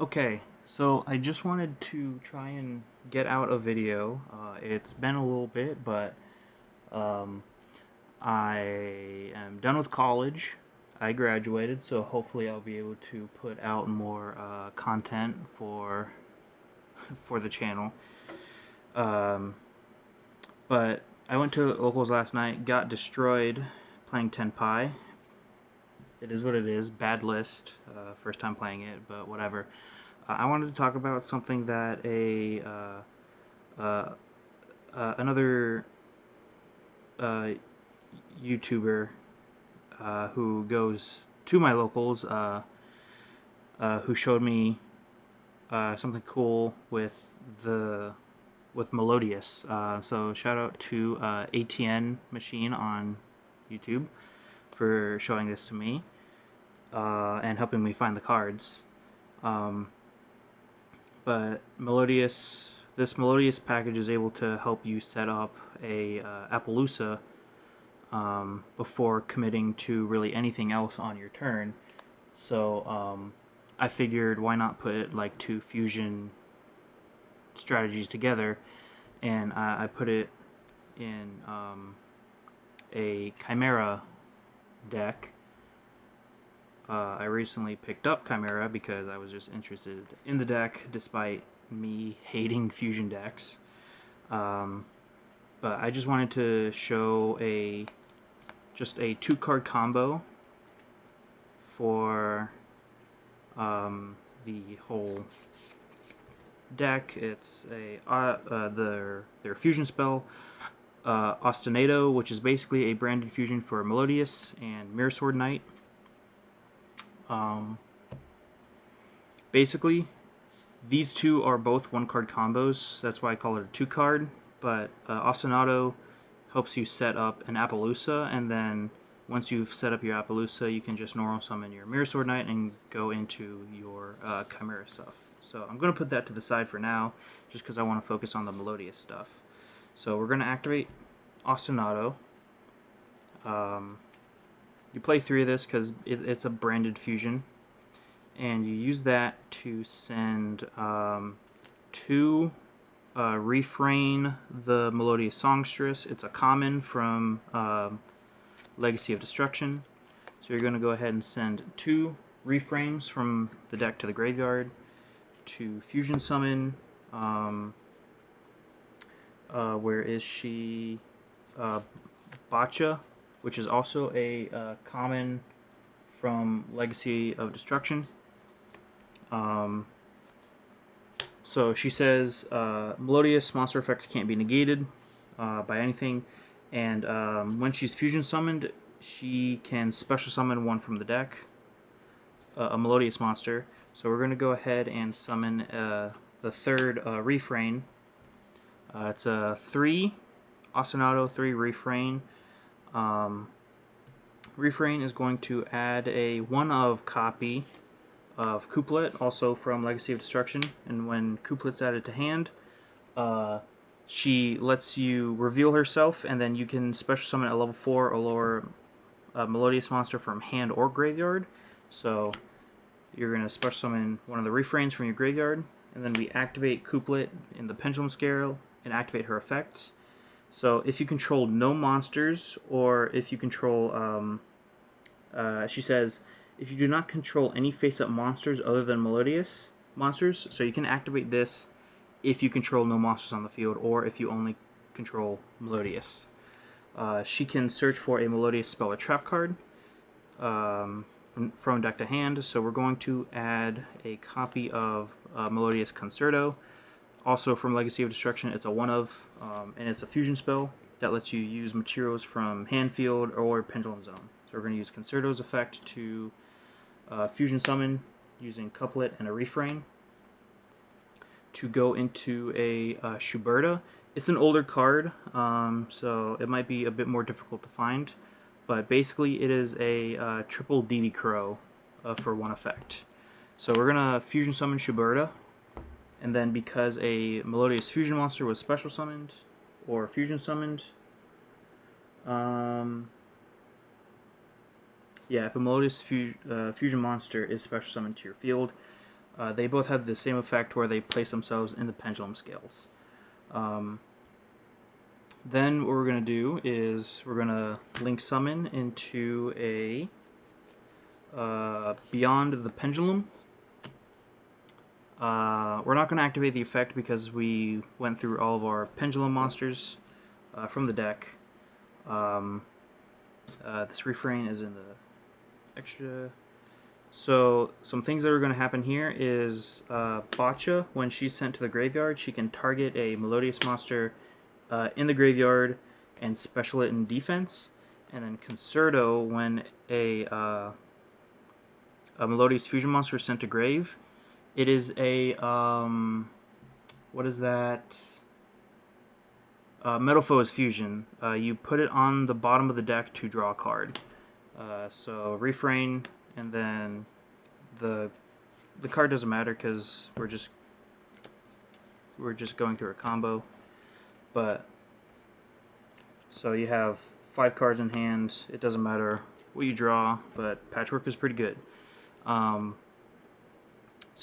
Okay, so I just wanted to try and get out a video. It's been a little bit, but um, I am done with college. I graduated, so hopefully I'll be able to put out more content for the channel. Um, but I went to locals last night, got destroyed playing Tenpai. It is what it is. Bad list. First time playing it, but whatever. I wanted to talk about something that uh, another uh, YouTuber who goes to my locals who showed me something cool the with Melodious. So shout out to ATN Machine on YouTube for showing this to me and helping me find the cards. Um, but this Melodious package is able to help you set up a Appaloosa before committing to really anything else on your turn. So I figured why not put like two fusion strategies together, and I put it in a Chimera deck. I recently picked up Chimera because I was just interested in the deck, despite me hating fusion decks. Um, but I just wanted to show just a 2-card combo for the whole deck. It's their fusion spell, Ostinato, which is basically a branded fusion for Melodious and Mirror Sword Knight. Um, Basically, these two are both 1-card combos. That's why I call it a 2-card. But Ostinato helps you set up an Appaloosa, and then once you've set up your Appaloosa, you can just normal summon your Mirror Sword Knight and go into your Chimera stuff. So I'm going to put that to the side for now, just because I want to focus on the Melodious stuff. So we're going to activate Ostinato. You play 3 of this because it's a branded fusion, and you use that to send 2 Refrain the Melodious Songstress. It's a common from Legacy of Destruction. So you're going to go ahead and send 2 reframes from the deck to the graveyard to fusion summon. Where is she? Bacha, which is also a common from Legacy of Destruction. So she says Melodious monster effects can't be negated by anything, and when she's fusion summoned, she can special summon one from the deck, a Melodious monster. So we're going to go ahead and summon the third Refrain. It's a 3 Ostinato, 3 Refrain. Refrain is going to add a 1-of copy of Couplet, also from Legacy of Destruction, and when Couplet's added to hand, she lets you reveal herself, and then you can special summon at level 4 or lower Melodious monster from hand or graveyard. So you're going to special summon one of the refrains from your graveyard, and then we activate Couplet in the Pendulum Scale and activate her effects. So if you control no monsters, or if you control, she says, if you do not control any face-up monsters other than Melodious monsters, so you can activate this if you control no monsters on the field, or if you only control Melodious. She can search for a Melodious spell or trap card from deck to hand, so we're going to add a copy of Melodious Concerto. Also from Legacy of Destruction, it's a 1-of, and it's a fusion spell that lets you use materials from hand field or Pendulum Zone. So we're going to use Concerto's effect to fusion summon using Couplet and a Refrain to go into a Schuberta. It's an older card, so it might be a bit more difficult to find, but basically it is a triple DD Crow for 1 effect. So we're going to fusion summon Schuberta, and then because a Melodious Fusion monster was special summoned or fusion summoned, yeah, if a Melodious Fusion monster is special summoned to your field, They both have the same effect where they place themselves in the pendulum scales. Then what we're going to do is we're going to link summon into a Beyond the Pendulum. We're not going to activate the effect because we went through all of our pendulum monsters from the deck. This refrain is in the extra. So some things that are going to happen here is Botcha, when she's sent to the graveyard, she can target a Melodious monster in the graveyard and special it in defense. And then Concerto, when a Melodious fusion monster is sent to grave, it is a what is that? Metal Foes fusion. You put it on the bottom of the deck to draw a card. So refrain, and then the card doesn't matter because we're just going through a combo. But so you have 5 cards in hand. It doesn't matter what you draw, but Patchwork is pretty good. So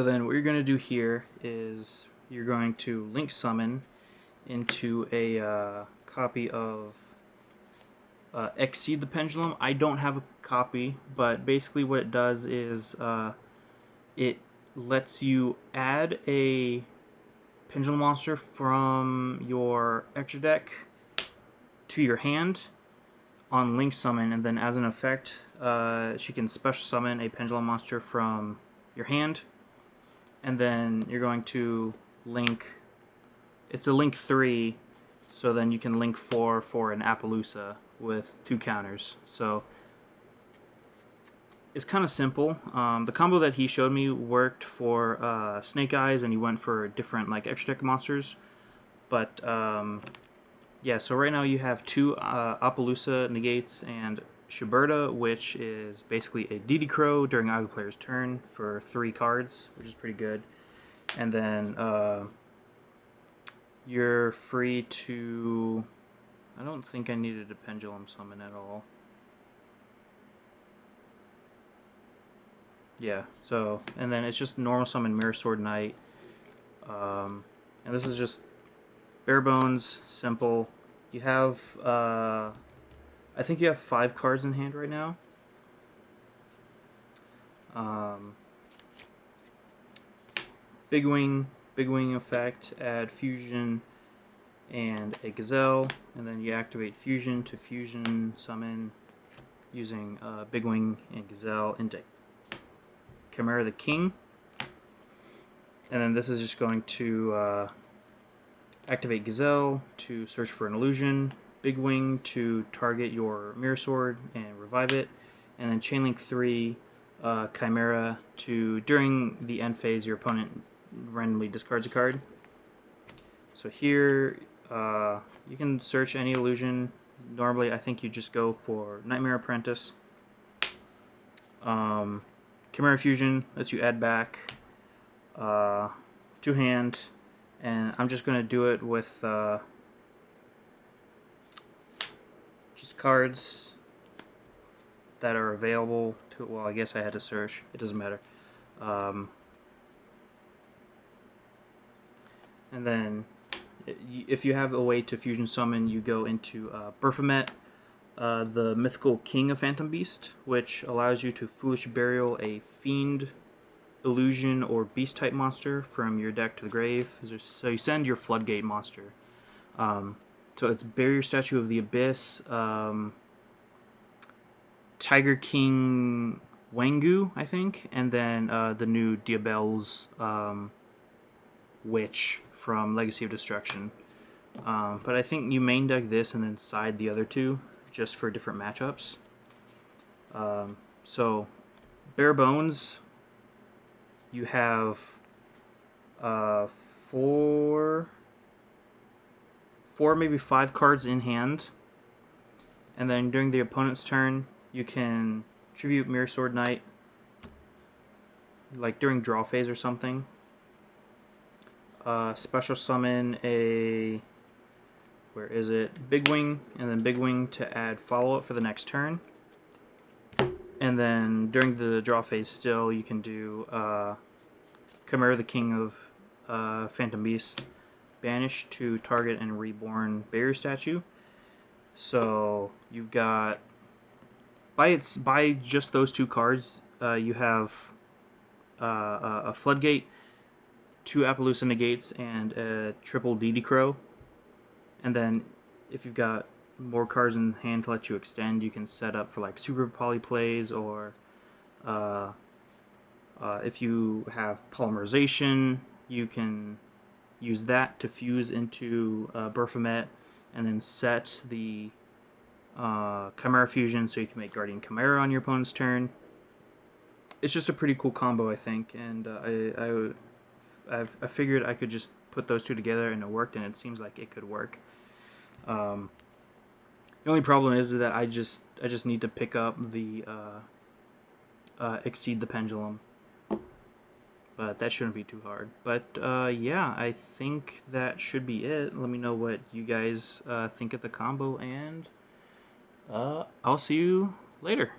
then what you're going to do here is you're going to link summon into a copy of Exceed the Pendulum. I don't have a copy, but basically what it does is it lets you add a pendulum monster from your extra deck to your hand on link summon, and then as an effect she can special summon a pendulum monster from your hand, and then you're going to link, it's a link 3, so then you can link 4 for an Appaloosa with 2 counters. So it's kind of simple. The combo that he showed me worked for Snake Eyes, and he went for different like extra deck monsters. But yeah, so right now you have 2 Appaloosa negates and Shuberta, which is basically a DD Crow during either player's turn for 3 cards, which is pretty good. And then you're free to... I don't think I needed a pendulum summon at all. Yeah, so, and then it's just normal summon Mirror Sword Knight. And this is just bare bones, simple. You have, I think you have 5 cards in hand right now. Big Wing effect, add Fusion and a Gazelle, and then you activate Fusion to Fusion summon using Big Wing and Gazelle into Chimera the King. And then this is just going to activate Gazelle to search for an illusion, Big Wing to target your Mirror Sword and revive it, and then Chainlink 3 Chimera to, during the end phase, your opponent randomly discards a card. So here you can search any illusion. Normally I think you just go for Nightmare Apprentice. Chimera Fusion lets you add back 2 hand, and I'm just going to do it with just cards that are available to, well, I guess I had to search, it doesn't matter. And then if you have a way to fusion summon, you go into Berphomet, the mythical king of Phantom Beast, which allows you to Foolish Burial a fiend, illusion, or beast type monster from your deck to the grave. So you send your Floodgate monster. So it's Barrier Statue of the Abyss, Tiger King Wangu, I think, and then the new Diabelle's Witch from Legacy of Destruction. But I think you main deck this and then side the other 2 just for different matchups. So bare bones, you have 4 maybe 5 cards in hand, and then during the opponent's turn you can tribute Mirror Sword Knight, like during draw phase or something. Special summon a, where is it, Big Wing, and then Big Wing to add follow-up for the next turn. And then during the draw phase still, you can do Chimera, the king of Phantom Beasts, banish to target and reborn barrier statue. So you've got by just those two cards, you have a floodgate, two Appaloosa negates, and a triple DD Crow. And then if you've got more cards in hand to let you extend, you can set up for like super poly plays, or if you have polymerization, you can use that to fuse into Baphomet and then set the Chimera Fusion so you can make Guardian Chimera on your opponent's turn. It's just a pretty cool combo, I think, and I figured I could just put those two together and it worked, and it seems like it could work. The only problem is that I just need to pick up the Exceed the Pendulum, but that shouldn't be too hard. But yeah, I think that should be it. Let me know what you guys think of the combo, and I'll see you later.